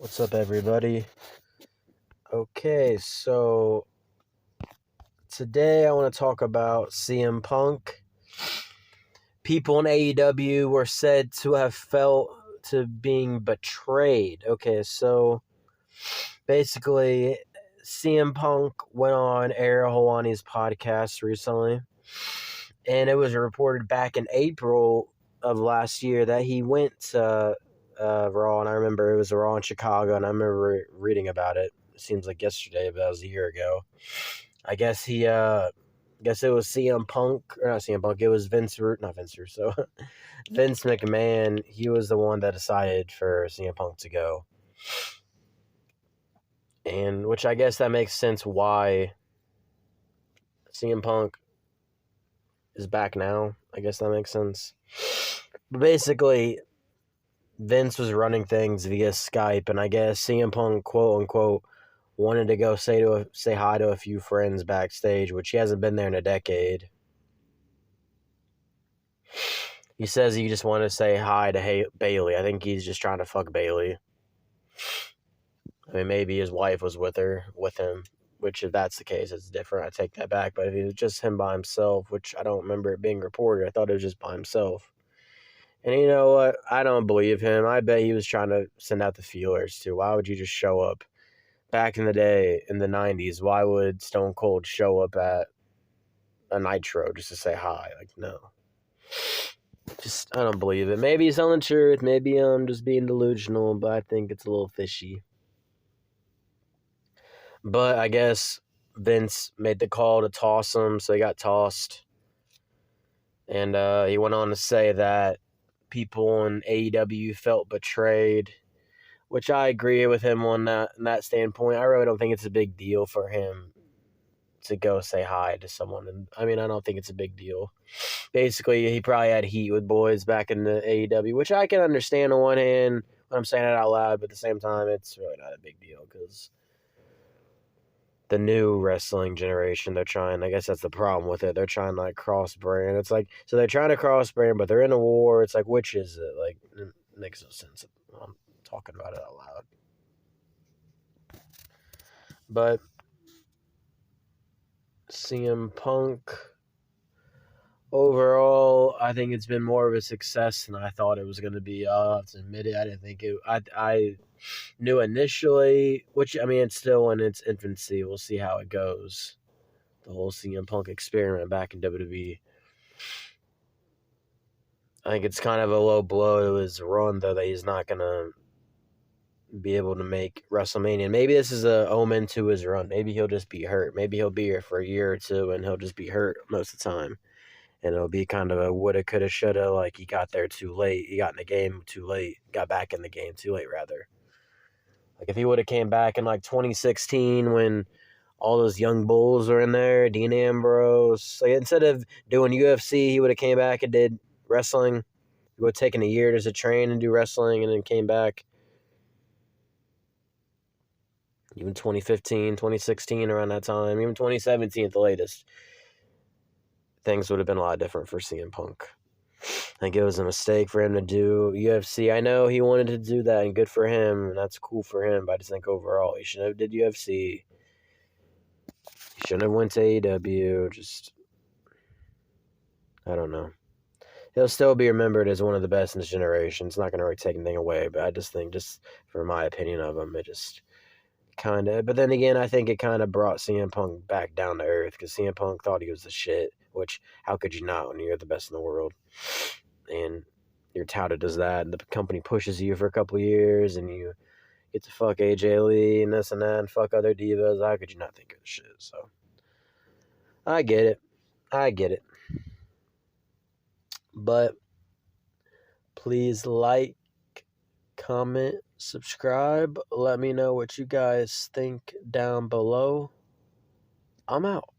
What's up, everybody? Okay, so today I want to talk about CM Punk. People in AEW were said to have felt to being betrayed. Okay, so basically, CM Punk went on Ariel Helwani's podcast recently, and it was reported back in April of last year that he went to Raw, and I remember it was a Raw in Chicago, and I remember reading about it. It seems like yesterday, but that was a year ago. I guess guess it was CM Punk, or not CM Punk, it was not Vince Russo, Vince McMahon. He was the one that decided for CM Punk to go. And which I guess that makes sense why CM Punk is back now. I guess that makes sense. But basically, Vince was running things via Skype, and I guess CM Punk, quote unquote, wanted to go say hi to a few friends backstage, which he hasn't been there in a decade. He says he just wanted to say hi to Bailey. I think he's just trying to fuck Bailey. I mean, maybe his wife was with him, which if that's the case, it's different. I take that back. But if it was just him by himself, which I don't remember it being reported, I thought it was just by himself. And you know what? I don't believe him. I bet he was trying to send out the feelers too. Why would you just show up? Back in the day, in the 90s, why would Stone Cold show up at a Nitro just to say hi? Like, no. I don't believe it. Maybe he's telling the truth. Maybe I'm just being delusional, but I think it's a little fishy. But I guess Vince made the call to toss him, so he got tossed. And he went on to say that people in AEW felt betrayed, which I agree with him on that standpoint. I really don't think it's a big deal for him to go say hi to someone. And I mean, I don't think it's a big deal. Basically, he probably had heat with boys back in the AEW, which I can understand on one hand when I'm saying it out loud, but at the same time, it's really not a big deal because the new wrestling generation, they're trying, I guess that's the problem with it, they're trying to like cross brand. It's like, so they're trying to cross brand, but they're in a war. It's like, which is it? Like, it makes no sense. I'm talking about it out loud. But CM Punk, overall, I think it's been more of a success than I thought it was going to be. I'll have to admit it. I didn't think it. I knew initially, which I mean, it's still in its infancy. We'll see how it goes. The whole CM Punk experiment back in WWE. I think it's kind of a low blow to his run, though, that he's not going to be able to make WrestleMania. Maybe this is a omen to his run. Maybe he'll just be hurt. Maybe he'll be here for a year or two, and he'll just be hurt most of the time. And it'll be kind of a woulda, coulda, shoulda, like he got there too late. He got in the game too late. Got back in the game too late, rather. Like if he would have came back in like 2016 when all those young bulls were in there, Dean Ambrose. Like instead of doing UFC, he would have came back and did wrestling. He would have taken a year to train and do wrestling and then came back. Even 2015, 2016, around that time, even 2017 at the latest, things would have been a lot different for CM Punk. I think it was a mistake for him to do UFC. I know he wanted to do that, and good for him, and that's cool for him, but I just think overall he shouldn't have did UFC. He shouldn't have went to AEW. Just, I don't know. He'll still be remembered as one of the best in his generation. It's not going to really take anything away, but I just think, just for my opinion of him, it just kind of. But then again, I think it kind of brought CM Punk back down to earth because CM Punk thought he was the shit, which how could you not when you're the best in the world? And you're touted as that, and the company pushes you for a couple of years, and you get to fuck AJ Lee and this and that, and fuck other divas. How could you not think of the shit? So, I get it. But please like, comment, subscribe. Let me know what you guys think down below. I'm out.